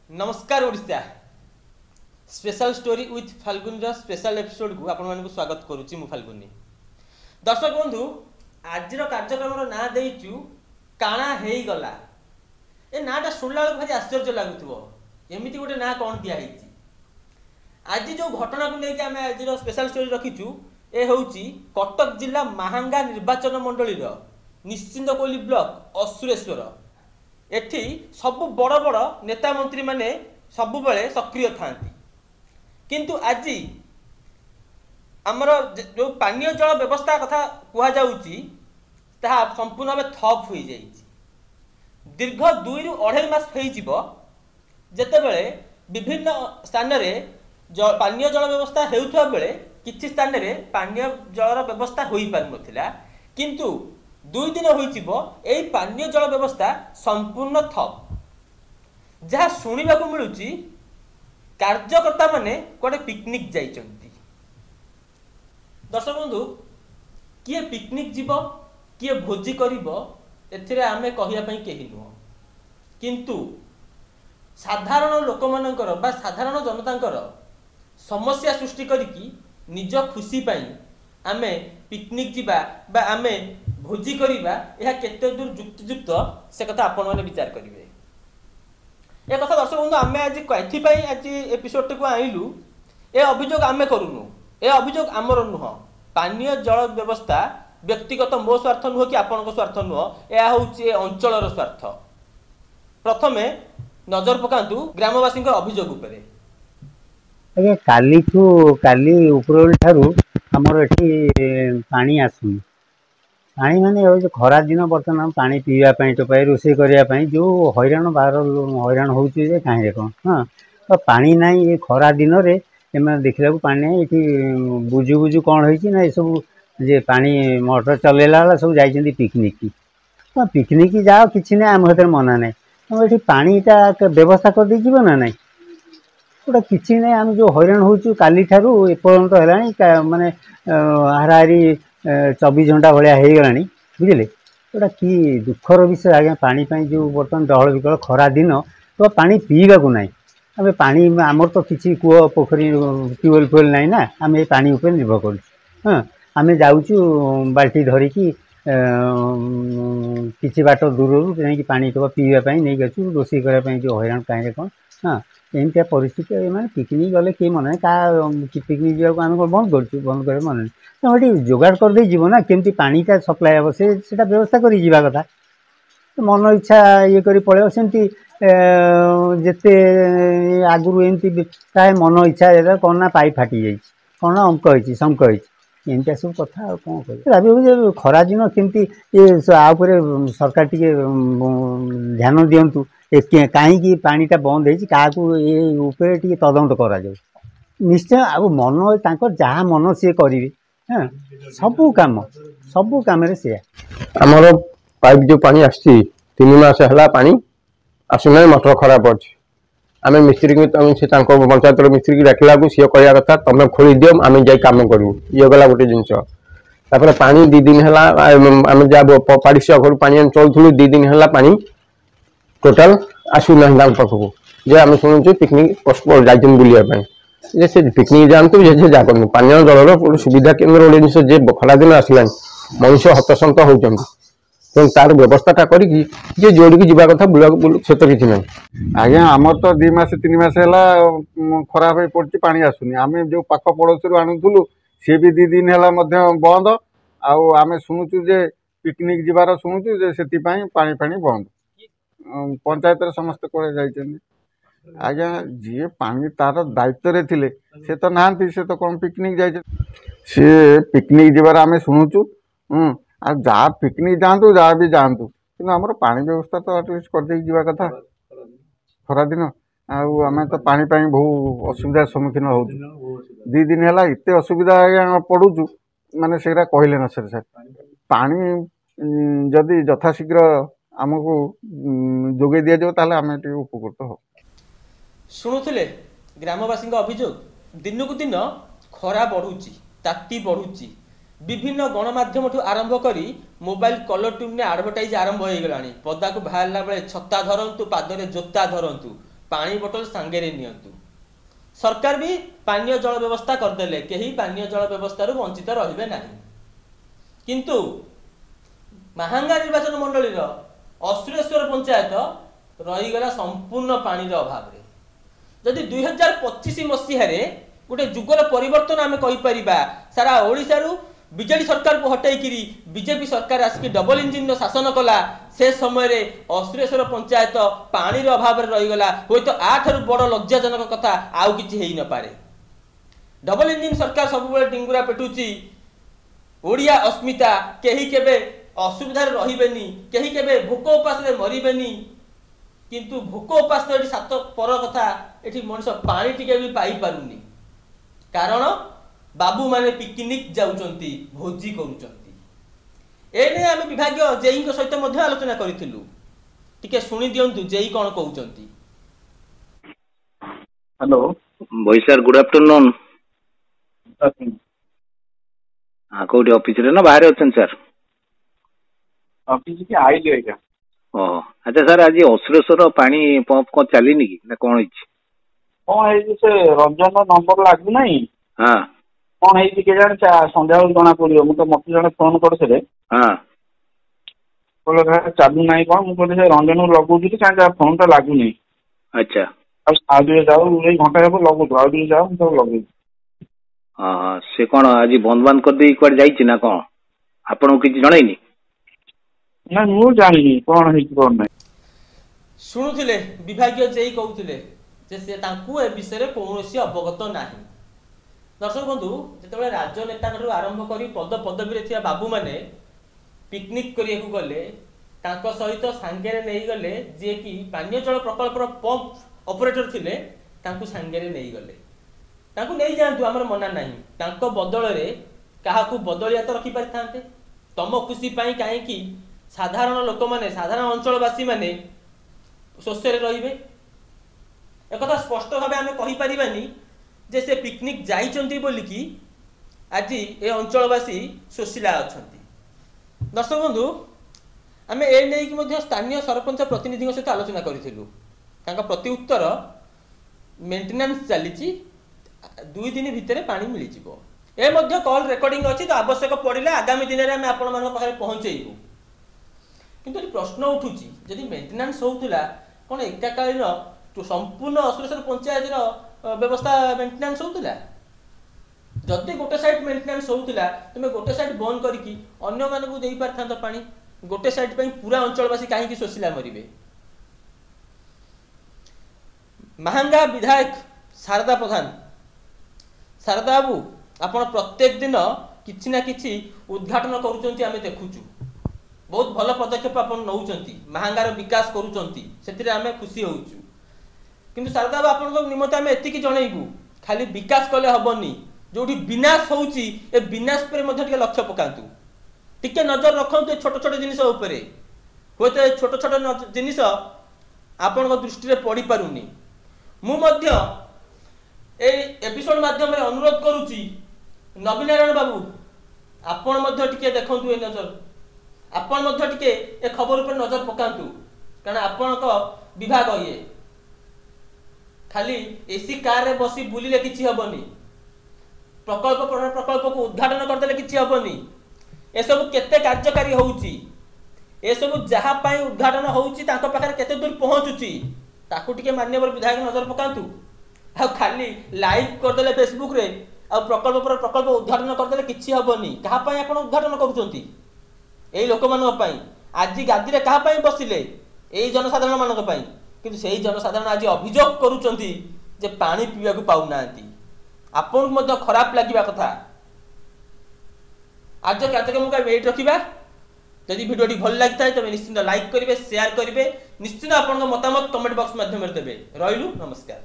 नमस्कार Odisha special story with Falguni special episode को आपण मानक स्वागत करुच्ची मु फाल्गुनी। दर्शक बंधु आज कार्यक्रम ना देचु काणा हेई गला। ए नाटा शुणला बेलू भारी आश्चर्य लगुव एमती गोटे ना कौन दिखाई। आज जो घटना को लेकिन आम आज स्पेशल स्टोरी रखीचु ए हूँ कटक जिला महांगा निर्वाचन मंडली निश्चिंत कोइली ब्लॉक असुरेश्वर। एठी सब बड़ बड़ नेता मंत्री माने सबु बेले सक्रिय थांती, किंतु आज आमर जो पानीय जल व्यवस्था कथा कह जाउची ताहा संपूर्ण भाव ठप हो जाइछि। दीर्घ 2 रु 2.5 मास होइजिबो जेतेबेले विभिन्न स्थान रे पानीय जल व्यवस्था हेउथबा बेले किछि स्थान रे पानीय जल व्यवस्था होई पार नथिला, किंतु 2 दिन होई पानीय जल व्यवस्था संपूर्ण ठप। जहाँ शुणा मिलूँ कार्यकर्ता माने कोटे पिकनिक जाइछन्ति। दर्शक बंधु किए पिकनिक जीव किए भोजी करिवो एथिरे आमे कहिया पई केही नुह, किंतु साधारण लोक मानकर बा साधारण जनतांकर समस्या सृष्टि करिकी निज खुशी पई आमे पिकनिक जीवा बा आमे भोजी करिबा यह केते दूर युक्तियुक्त से कथा आपण माने विचार करिवे। ए कथा दर्शक बंधु आमे आज कथि पई आज एपिसोड को आइलु ए अभियोग आमे करूनु, ए अभियोग आमर नुह। पानीय जल व्यवस्था व्यक्तिगत मो स्वार्थ नुह कि आपनको स्वार्थ नुह, या होउची अंचलर स्वार्थ। प्रथमे नजर पकांतु ग्रामवासी अभियोग उपरे। आगे काली उपरोल ठारू हमर एठी पानी आसुनी। पानी माने जो खरा दिन बर्तमान पानी पीवाई टोपाई रोषे करने जो हैरान बाहर हैरान हो कहीं कौन। हाँ तो पानी ना ये खरा दिन में देखला पानी ना ये बुझु बुझु कौन हो सब जे पानी मोटर चलेला वाला सब जाइछन्ति पिकनिक। तो पिकनिक जाओ किसी ना आम हाथ मना ना तुम ये पानीटा व्यवस्था कर दे ना ना गोटा किसी ना आम जो हैरान हो काली ठारू एपर्यंत है माने हाराहारी 24 घंटा भाया हो गला बुझे। गोटा कि दुखर विषय आज्ञा पानी जो बर्तमान डहल विकल खरा दिन तो पानी पीवा को ना आम पानी आमर तो किसी कूह पोखरी ट्यूबवेल फ्यूएल ना ना आम ये पानी उपर निर्भर कर। हाँ आम जाऊँ बाल्टी धरिकी किसी बाट दूर जाकि पानी टोपा पीवाई नहीं गु रोषे करने जो हैरान कहीं कौन। हाँ एमती परिस्थिति मैंने पिकनिक गले किए मन क्या पिकनिक जावाक आम बंद कर बंद कर मन ना तो जोगाड़ कर दे जीव ना केमती पानीटा सप्लाई हे से व्यवस्था कर जावा कथा। मन इच्छा ये कर पड़े सेमती जिते आगुरी एमती प्राय मन इच्छा कौन ना पाइप फाटी जाइए कौन ना अंक होती शंक होती एमती सब कथा कौन कह खरा दिन केमती ये आउे सरकार टी ध्यान दिंतु कहीं पानीटा बंद हो तदंत करा निश्चय आ मन जहाँ मन सी करेंगे। हाँ सबू काम सी आमर पाइप जो पानी आसी 3 मास है पानी आसुना मोटर खराब अच्छे आम मिस्त्री से पंचायत मिस्त्री की डाकला सी कह कथा तुम खोली दियो आम जा कम करूँ ये गला गोटे जिनस। पानी 2 दिन है आम जहाँ पाड़िश घर पानी चलू 2 दिन है पानी टोटाल आसुना पाखक जे आम शुणुचु पिकनिक जाइए बुलाई जे से पिकनिक जातु जे जा कर पानी जलर सुविधा केन्द्र गोटे जिन जे खरा दिन आसला मनुष्य हतसंत होती तार व्यवस्थाटा करी जोड़िकी जावा कथा बुला से तो किसी ना। आज्ञा आमर तो 2 मास 3 मास है खराब हो पड़ी पानी आसुनी आम जो पाख पड़ोसी आणुलु सी भी 2 दिन है बंद आम शुणुचु जे पिकनिक जीवार शुणुचु जे से पानी फाणी बंद पंचायत समस्त कड़े जाइए। आज्ञा जी पानी तार दायित्व रे थिले से तो नहांती से तो कौन पिकनिक जाइए सी पिकनिक जीवार आम शुणुचु। आ जहाँ पिकनिक जातु जहाँ भी जातु कि आमर पानी व्यवस्था तो एटलिस्ट कर जावा कथा खरा दिन आम तो पानी बहु असुविधार सम्मुखीन हो 2 दिन है इतने असुविधा पड़ुचु माने से कहले न सर सर पानी जदि यथाशीघ्र आमको जोगे दि जाए ताले आम उपकृत हो। शुणुले ग्रामवासी अभियोग दिन को दिन खरा बढ़ुची ताती बढ़ुची विभिन्न गणमाध्यम आरंभ करी मोबाइल कलर ट्यूब ने आडभटाइज आरंभ हो गला पदा को बाहरला बेले छत्ता धरतु पादरे जोता धरतु पानी बोतल सांगे नियंतु। सरकार भी पानीय जल व्यवस्था करदेले, कहीं पानीय जल व्यवस्था वंचित रहिबे नाही। किंतु महांगा निर्वाचन मंडली असुरेश्वर पंचायत रहीगला संपूर्ण पानी अभाव। जदि 2025 मसीह गोटे जुगर परिवर्तन आम कहीपर सारा ओडिशारू बीजेडी सरकार को हटाई बीजेपी सरकार आसिक डबल इंजिन शासन कला। से समय असुरेश्वर पंचायत पानी अभाव रहीगला। हूँ तो आठू बड़ लज्जाजनक कथा आउ कि न पारे। डबल इंजिन सरकार सब डिंगुरा पेटुची। ओडिया अस्मिता कहीं केबे असुविधा रहिबेनी, कहीं केबे भोक उपास मरिबेनी। किंतु भोक उपास तो सात पर कथा, ये मनुष्य पानी टिके भी पाई पारुनी। कारण बाबू माने पिकनिक जाउचंती, भोजी करूचंती। एने आम विभाग जेई सहित आलोचना करिथिलु। टिके सुनी दियंतु जेई कोन कहउचंती। हेलो भाई सर, गुड आफ्टरनून। हाँ, कौटी ऑफिस रे ना बाहर अछन सर? ऑफिस के आइले एका। ओह, अच्छा सर, आज असुरेश्वर पानी पंप को चलीनी कि ना कोन हिच? कोन है से रंजन नंबर लागु नाही। हां, कोन है कि जान संध्या जना पड़ियो। मु तो मत जने फोन करछले। हां, बोले घर चालू नाही कोन। मु कहले से रंजन लगु कि कांजा फोन तो लागु नहीं। अच्छा, अब आदि जाऊ एक घंटा हे लगु तो आदि जाऊ तो लगु। हां, से कोन आज बंद कर दे क्वाड जाईची ना कोन? आपन को किछ जणाइनी? ना मु जानिनी कोन है कोन नहीं। शुणुले विभाग जेई कहते से तांकु ए विषय कौन अवगत नाही। दर्शक बंधु, जिते राजनेता आरंभ कर पद पदवी बाबू माने पिकनिक करिया गले, तांको सहित सांगे नहीं गले जे कि पानीय जल प्रकल्पर पंप ऑपरेटर थिले, तांकु सांगे नहीं गले। तांकु नहीं जातु, आमर मना नहीं। तांको बदल रे काहाकू बदलिया तो रखी पारि थांते। तम खुशी पाई काहेकि साधारण लोक माने, साधारण अंचलवासी माने शोषे रहिबे। एक कथा स्पष्ट भाव आम कहीपरानी जे से पिकनिक जाइचंती बोली कि आज ए अंचलवासी शोषिला अछंती। दर्शक बंधु, आम ए नहीं कि स्थानीय सरपंच प्रतिनिधि सहित आलोचना करूँ। प्रति उत्तर मेंटेनेंस चली 2 दिन भितर पानी मिल जाए। ए कॉल रेकर्डिंग अच्छी, तो आवश्यक पड़े आगामी दिन में आपण मान पाखे पहुंचेबू। किंतु प्रश्न उठुची, जदि मेंटेनेंस होउतला कोन एकाकालीन संपूर्ण असुरेश्वर पंचायत व्यवस्था मेंटेनेंस होउतला? जदि गोटे साइड मेंटेनेंस होउतला, तुमे गोटे साइड बंद करिकी अन्य मानकु देई पारथांत पानी। गोटे साइड पई पूरा अंचलवासी काहेकि शोषिला मरिबे? महांगा विधायक शारदा प्रधान, शारदा बाबू, आपण प्रत्येक दिन किछि ना किछि उद्घाटन करूचंती, आमे देखुचु। बहुत भल पदक्षेप आपण नौचंती, महांगार विकास करूचंती, सेतिरे आमे खुशी होउचु। किंतु शारदा बाबू, आपण निमते आमे एतिकी जणैबु, खाली विकास कले हबनी, जोठी विनाश होउची ए विनाश पर मध्ये टिके लक्ष्य पकांतु। टिके नजर रखंतु छोट छोट जिनिस ऊपर। होते छोट छोट जिनिस आपण दृष्टि रे पड़ी पारुनी। मु मध्य ए एपिसोड माध्यम रे अनुरोध करूची, नवीन नारायण बाबू, आपण मध्य टिके देखंतु ए नजर, आपण मध्य टिके ए खबर पर नजर पकांतु। कारण आपण को विभाग ये खाली एसी कार रे बसी बुलिले किछि हबनी, प्रकल्प को उद्घाटन करदेले किछि हबनी। ए सब केते कार्यकारी होउची, ए सब जहा पाई उद्घाटन होउची तांको पाखरे केते दूर पहुंचुची, ताकू टिके मान्यवर विधायक नजर पकांतु। आ खाली लाइव करदेले फेसबुक रे, आ प्रकल्प उद्घाटन करदेले किछि हबनी। कहा पाई आपण उद्घाटन करूचंती? एई लोक मानक पाई। आज गादी रे कहा पाई बसिले? एई जनसाधारण मानक पाई। किंतु सेई जनसाधारण आज अभियोग करूचंती जे पानी पीवा को पाउ नांती। आपण को मध्य खराब लागिबा कथा। आज कार्यक्रम का वेट रखिबा। यदि वीडियोटी भल लगता है तबे निश्चित लाइक करिवे, शेयर करिवे, निश्चित आपण मतामत कमेंट बॉक्स माध्यम रे देबे। रहिलु, नमस्कार।